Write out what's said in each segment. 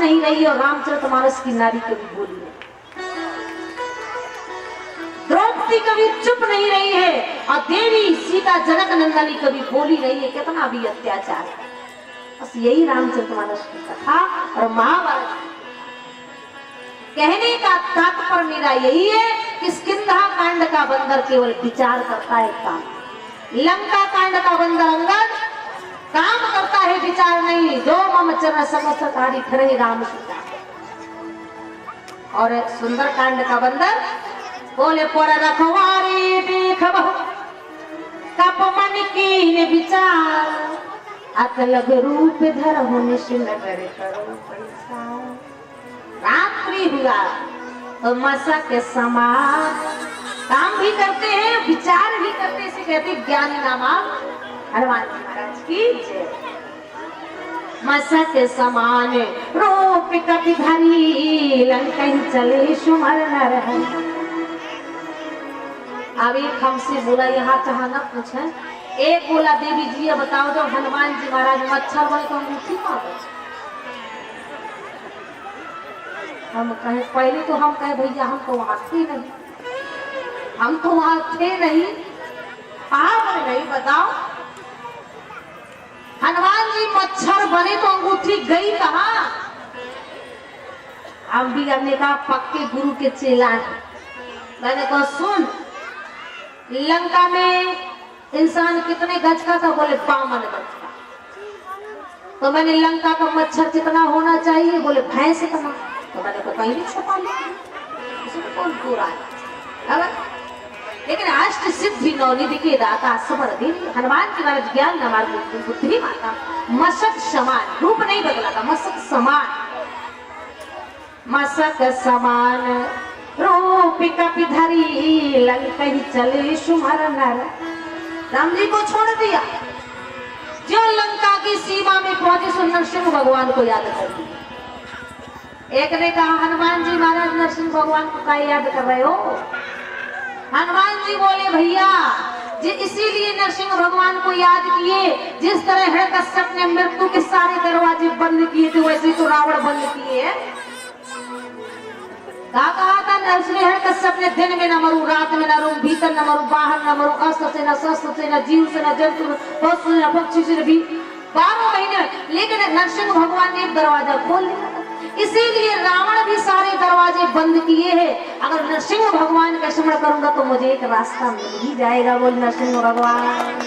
नहीं रही और रामचरितमानस की नारी कभी बोली नहीं, द्रौपदी कभी चुप नहीं रही है और देवी सीता जनक नंदनी कभी बोली नहीं है। कितना भी अत्याचार है, बस यही रामचरितमानस की कथा और महाभारत। कहने का तात्पर्य मेरा यही है कि स्किंधा कांड का बंदर केवल विचार करता है काम, लंका कांड का बंदर अंगद काम करता है विचार नहीं। जो मम चरण समस्तकारी फिरे राम सीता। और सुंदर कांड का बंदर बोले पर रखवारे देख कप मन की विचार अकलग रूप धर होने से नगर करो पैसा। रात्रि हुआ तो मशक के समान काम भी करते हैं विचार भी करते, इसे कहते ज्ञानी नामा हनुमान जी महाराज की जय। मशक समान रूप कपि धरी लंका चले सुमर नर। अब एक हमसे बोला यहाँ चाह न पूछे, एक बोला देवी जी ये बताओ जब हनुमान जी महाराज मच्छर बने तो अंगूठी मारो। हम कहे पहले तो हम कहे भैया हम तो वहां थे नहीं, हम तो वहां थे नहीं, आप नहीं बताओ हनुमान जी मच्छर बने तो अंगूठी गई कहाँ। हम भी हमने कहा पक्के गुरु के चेला है। मैंने कहा सुन लंका में इंसान कितने गज का था, बोले 52 गज का। तो मैंने लंका का मच्छर कितना होना चाहिए, बोले भैंस इतना। तो मैंने कहा कहीं भी छुपा लिया, इसमें कौन बुरा है। लेकिन अष्ट सिद्धि नवनिधि के दाता सबर देवी हनुमान जी महाराज ज्ञान हमारे बुद्धि माता मशक समान, रूप नहीं बदला था, मशक समान, मशक समान रूप कपि धरी लंका चले सुमर नर। राम जी को छोड़ दिया, जो लंका की सीमा में पहुंचे सो नरसिंह भगवान को याद कर दिया। एक ने कहा हनुमान जी महाराज नरसिंह भगवान को क्या याद कर रहे हो। हनुमान जी बोले भैया जी इसीलिए नरसिंह भगवान को याद किए, जिस तरह हिरण्यकश्यप ने मृत्यु के सारे दरवाजे बंद किए थे वैसे तो रावण बंद किए हैं। कहा था हिरण्यकश्यप ने दिन में न मरू, रात में न रू, भीतर न मरू, बाहर न मरू, अस्त्र से न शस्त्र से न जीव से न जंतु पशु से न पक्षी से भी 12 महीने। लेकिन नरसिंह भगवान ने एक दरवाजा खोल दिया, इसीलिए रावण भी सारे दरवाजे बंद किए हैं। अगर नरसिंह भगवान का स्मरण करूंगा तो मुझे एक रास्ता मिल ही जाएगा। बोल नरसिंह भगवान।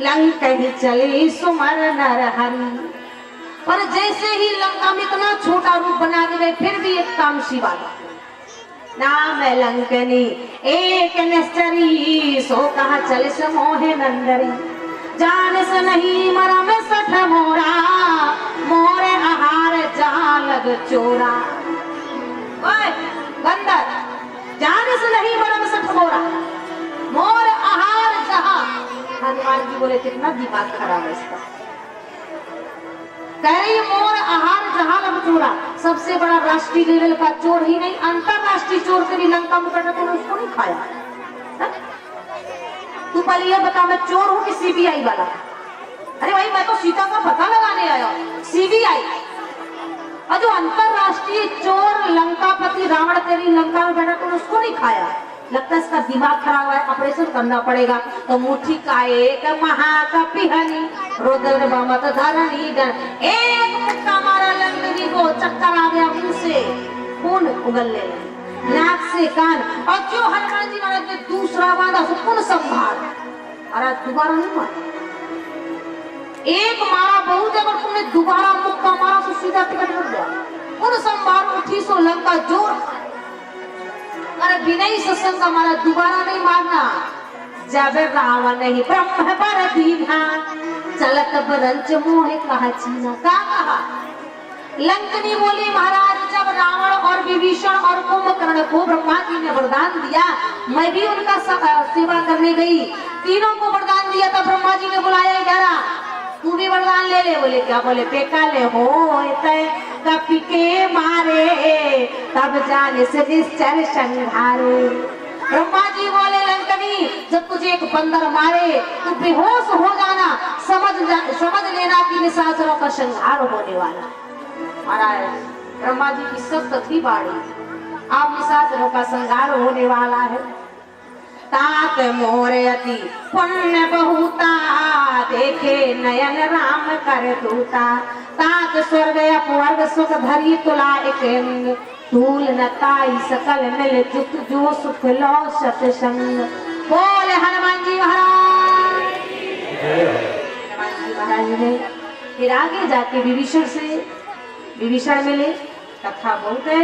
लंका चले सुमर नर हरि। पर जैसे ही लंका में इतना छोटा रूप बना दे फिर भी एक तामसी बात नाम है लंकनी एक निश्चरी सो कहा चले से मोहे नंदरी। जान से नहीं मरा में सठ मोरा मोरे आहार जहाँ लग चोरा। ओए बंदर जान से नहीं मरा में सठ मोरा मोर आहार जहाँ। हनुमान जी बोले कितना दिमाग खराब है इसका। कह रही मोर आहार जहाँ लग चोरा। सबसे बड़ा राष्ट्रीय लेवल का चोर ही नहीं अंतरराष्ट्रीय चोर से भी लंका में बैठा तूने उसको नहीं खाया। तू पहले ये बता मैं चोर हूँ कि सीबीआई वाला। अरे भाई मैं तो सीता का पता लगाने आया सीबीआई। और जो अंतरराष्ट्रीय चोर लंकापति रावण तेरी लंका में बैठा तूने उसको नहीं खाया। लगता है इसका दिमाग खराब है, ऑपरेशन करना पड़ेगा। तो मुट्ठी का एक महाकपिहनी रुद्र बमत धरणी डर एक मुक्का मारा लंकनी को चक्कर आ गया, मुंह से खून उगलने लगे, नाक से कान। और जो हनुमान जी महाराज ने दूसरा बांधा सो खून संभार। अरे दोबारा नहीं मारा, एक मारा बहुत, अगर तुमने दोबारा मुक्का मारा तो सीधा टिकट लग गया। खून संभार उठी सो लंका जोर। अरे विनय सत्संग हमारा दोबारा नहीं मारना। जब रावण नहीं ब्रह्म पर दीना चलत बरंच मोहे कहा चीना। कहा लंकनी बोली महाराज जब रावण और विभीषण और कुंभकर्ण को ब्रह्मा जी ने वरदान दिया मैं भी उनका सेवा करने गई। तीनों को वरदान दिया था, ब्रह्मा जी ने बुलाया इधर तू भी वरदान ले ले। बोले क्या? बोले पेका ले हो कपि के मारे तब जाने से निश्चर संहारे। ब्रह्मा जी बोले लंकनी जब तुझे एक बंदर मारे तू बेहोश हो जाना, समझ लेना कि निशाचरों का संहार होने वाला। महाराज ब्रह्मा जी की सख्त थी बाड़ी, अब निशाचरों का संहार होने वाला है। तात मोरे अति पुण्य बहुता, देखे नयन राम कर दूता। तात स्वर्ग अपवर्ग सुख धरी तुला एक, धूल न ताई सकल मिल जुत जो सुख लो सतसंग। बोले हनुमान जी महाराज। हनुमान जी महाराज ने फिर आगे जाके विभीषण मिले, कथा बोलते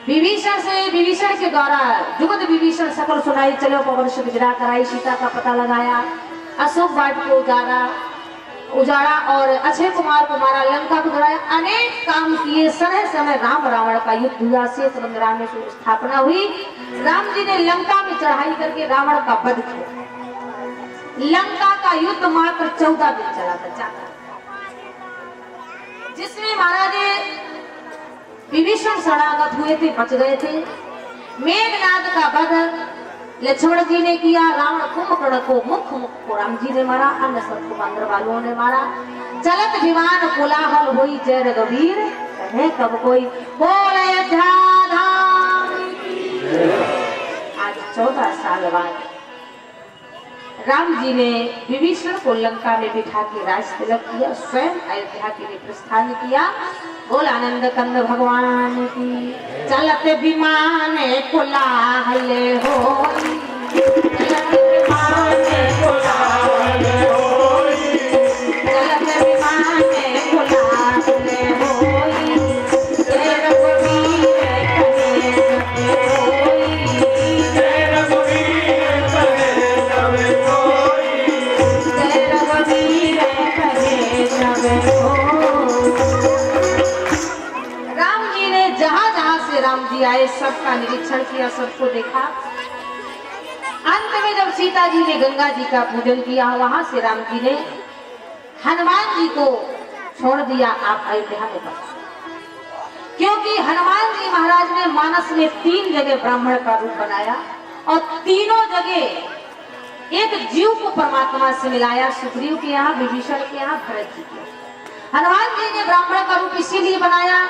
विभीषण के द्वारा जुगत विभीषण सकल सुनाई चलो, पवन सुत गिरा कराई, सीता का पता लगाया, अशोक वाट को उजाड़ा और अक्षय कुमार को मारा, लंका को गिराया, अनेक काम किए। समय राम रावण का युद्ध हुआ, शेष संग्राम में स्थापना हुई। राम जी ने लंका में चढ़ाई करके रावण का वध किया। लंका का युद्ध मात्र 14 दिन चला था, जिसमें महाराज विभीषण शरणागत हुए थे, बच गए थे। मेघनाद का वध लक्ष्मण जी ने किया, रावण कुंभकर्ण को मुख को राम जी ने मारा, अन्य सबको बंदर बालुओं ने मारा। चलत विमान कोलाहल हुई, जय रघुवीर कहे कब कोई, बोले अयोध्या धाम। आज 14 साल बाद राम जी ने विभीषण को लंका में बिठा के राज तिलक किया, स्वयं अयोध्या के लिए प्रस्थान किया। बोल आनंद कंद भगवान की। चलत विमान कोलाहल होई, चलत विमान कोलाहल होई, चलत विमान कोलाहल होई, जय रघुवीर कहे सब कोई, जय रघुवीर कहे सब कोई, जय रघुवीर कहे सब कोई। राम जी आए, सबका निरीक्षण किया, सबको देखा। अंत में जब सीता जी ने गंगा जी का पूजन किया, वहां से राम जी ने हनुमान जी को छोड़ दिया, आप अयोध्या में बस। क्योंकि हनुमान जी महाराज ने मानस में 3 जगह ब्राह्मण का रूप बनाया और तीनों जगह एक जीव को परमात्मा से मिलाया, सुग्रीव के यहाँ, विभीषण के यहाँ, भरत जी के। हनुमान जी ने ब्राह्मण का रूप इसीलिए बनाया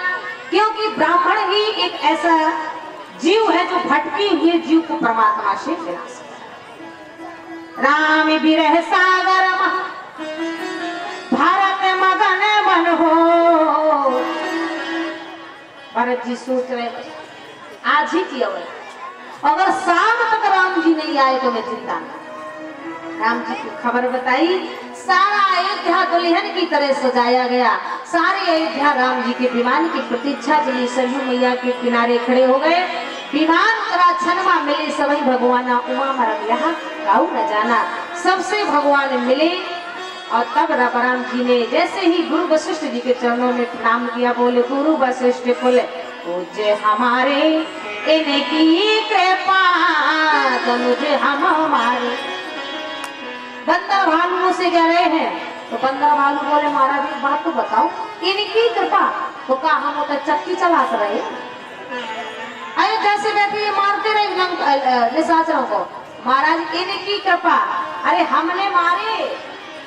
क्योंकि ब्राह्मण ही एक ऐसा जीव है जो भटके हुए जीव को परमात्मा से मिला सकता। राम विरह सागर भारत मगन मन हो। भरत जी सोच रहे आज ही की अगर शाम तक राम जी नहीं आए तो मैं जिंदा नहीं। राम जी को खबर बताई, सारा अयोध्या दुल्हन की तरह सजाया गया। सारे अयोध्या राम जी के विमान की प्रतीक्षा के लिए सरयू मैया के किनारे खड़े हो गए। विमान करा छनमा मिले सभी भगवान, उमा मरम यहाँ गाऊ न जाना। सबसे भगवान मिले और तब राम जी ने जैसे ही गुरु वशिष्ठ जी के चरणों में प्रणाम किया, बोले गुरु वशिष्ठ कुल पूज्य हमारे, इनकी कृपा तो मुझे हम हमारे। बंदर भालू से कह रहे हैं तो बंदर भालू बोले महाराज एक बात तो बताओ, इनकी कृपा तो कहा हम तो चक्की चलाते रहे, अयोध्या से बैठे मारते रहे निशाचरों को। महाराज इनकी कृपा, अरे हमने मारे।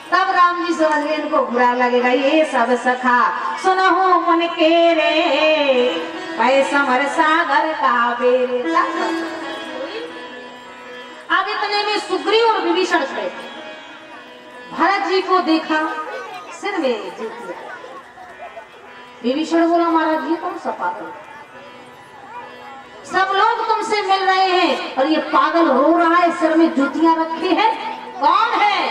तब राम जी समझ गए इनको बुरा लगेगा, ये सब सखा सुनहो मन के रे, पैसमर सागर का बेरे। अब इतने में सुग्रीव और विभीषण खड़े। भरत जी को देखा, सिर में जूतियां। विभीषण बोला महाराज ये कौन सा पागल, सब लोग तुमसे मिल रहे हैं और ये पागल रो रहा है, सिर में जूतियां रखी है, कौन है?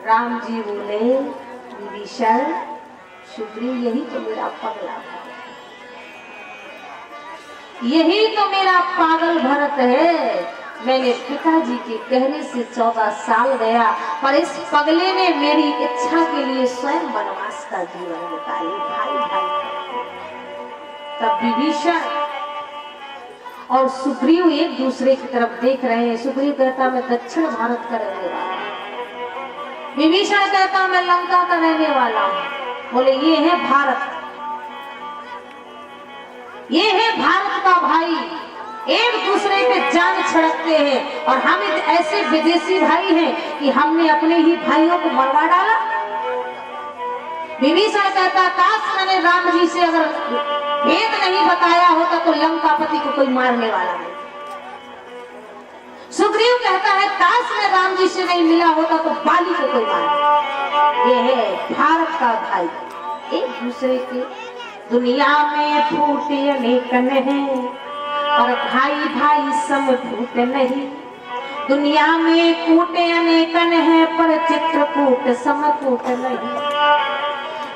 राम जी बोले विभीषण सुग्रीव यही तो मेरा पगला है, यही तो मेरा पागल भरत है। मैंने पिताजी के कहने से 14 साल गया, पर इस पगले ने मेरी इच्छा के लिए स्वयं वनवास का जीवन बिताया। भाई भाई तब विभीषण और सुग्रीव एक दूसरे की तरफ देख रहे हैं। सुग्रीव कहता मैं दक्षिण भारत का रहने वाला हूँ, विभीषण कहता मैं लंका का रहने वाला हूँ। बोले ये है भारत, ये है भारत का भाई एक दूसरे पे जान छिड़कते हैं। और हम ऐसे विदेशी भाई हैं कि हमने अपने ही भाइयों को मरवा डाला। विभीषण कहता काश मैंने राम जी से अगर भेद नहीं बताया होता तो लंकापति को कोई मारने वाला नहीं। सुग्रीव कहता है काश मैं राम जी से नहीं मिला होता तो बाली को कोई मार। ये है भारत का भाई, एक दूसरे के। दुनिया में फूटे अनेकन हैं और भाई भाई सम फूट नहीं। दुनिया में कूटे अनेकन है पर चित्रकूट सम कूट नहीं।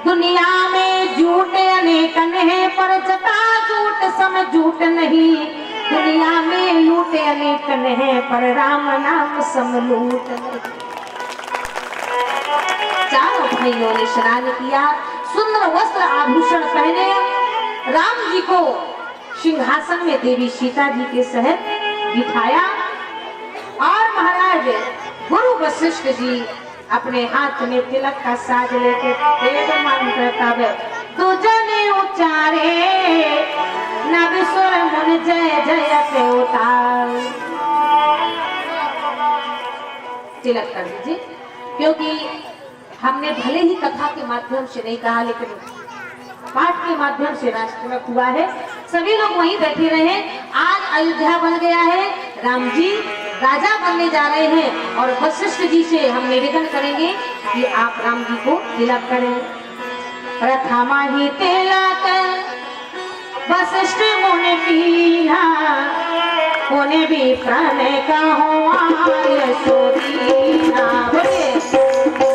दुनिया में झूठे अनेकन है पर जटा झूठ सम झूठ नहीं। दुनिया में लूटे अनेकन है पर राम नाम सम लूट नहीं। चारों भाइयों ने स्नान किया, सुंदर वस्त्र आभूषण पहने, राम जी को सिंहासन में देवी सीता जी के सहित बिठाया। और महाराज गुरु वशिष्ठ जी अपने हाथ में तिलक का साज लेके वेद मंत्र तब तुझने उच्चारे नभ सुर मुन जय जय के उतार। तिलक कर दीजिए, क्योंकि हमने भले ही कथा के माध्यम से नहीं कहा लेकिन पाठ के माध्यम से राष्ट्र हुआ है। सभी लोग वहीं बैठे रहे। आज अयोध्या बन गया है, राम जी राजा बनने जा रहे हैं और वशिष्ठ जी से हम निवेदन करेंगे कि आप राम जी को तिलक करें। प्रथमा ही तिलक वशिष्ठ मुनि कीन्हा, मुनि भी प्रण कहो आय सो दीन्हा। बोलिए